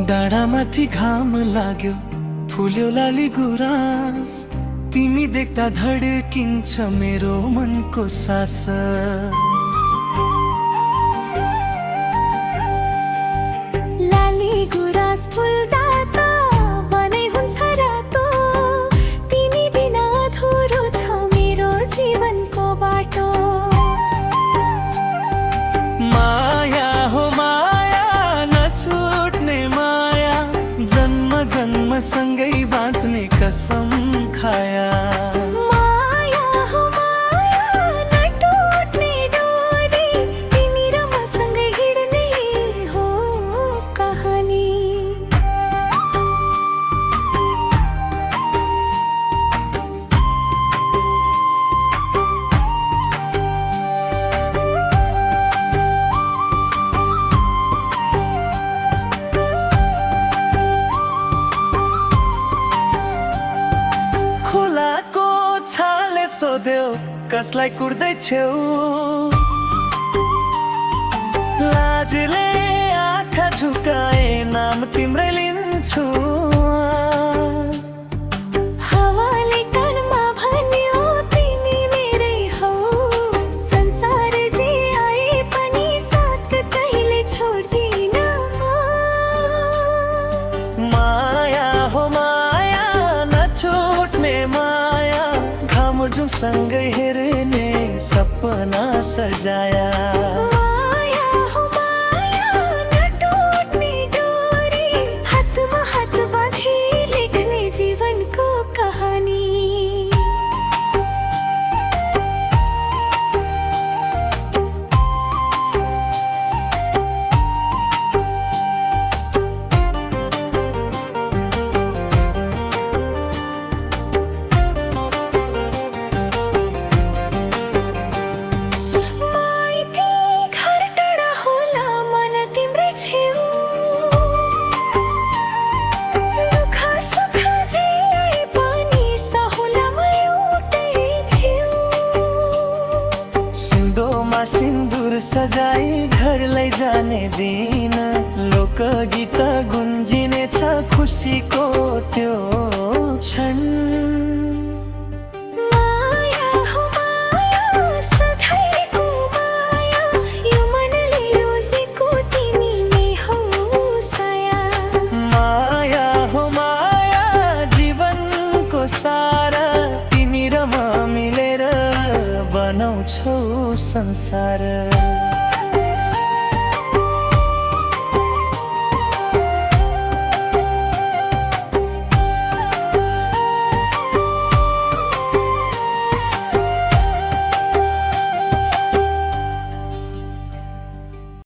डाँडामाथि घाम लाग्यो, फुल्यो लाली गुराँस। तिमी देख्दा धड्किन्छ मेरो मनको सास। लाली गुराँस फुल्दा त मनै हुन्छ रातो। तिमी बिना अधुरो छ मेरो जीवनको बाटो। माया हो माया, नछुट्ने माया, जन्म जन्म सँगै बाँच्ने कसम खाया। माया हो माया, नटुट्ने डोरी, तिमी र मसँगै हिँड्ने हो कहानी। खोलाको छाले सोध्यो कसलाई कुर्दै छेउ, लाजले आँखा झुकाए नाम तिम्रै लिन्छु। हावाले कानमा भन्यो तिमी मेरै हौ। संसार जे आए पनि साथ कहिले छोड्दिन। माया हो माया, नछुट्ने माया, घाम जो सँगै हेर्ने सपना सजाया। माया हो माया, नटुट्ने डोरी, हातमा हात बाँधी लेख्ने जीवनको कहानी। माइती घर टाढा होला मन तिम्रै छेउ। दुःख सुख जे आए पनि सहुला म एउटै छेउ। सिन्दोमा सिन्दुर सजाई घर लैजाने दिन, लोकगीत गुन्जिने छ खुसीको त्यो क्षण। माया हो माया, सधैँको माया, यो मनले रोजेको तिमी नै हौ साया। माया हो माया, जीवनको सारा, तिमी र म मिलेर बनाउँछौ संसार।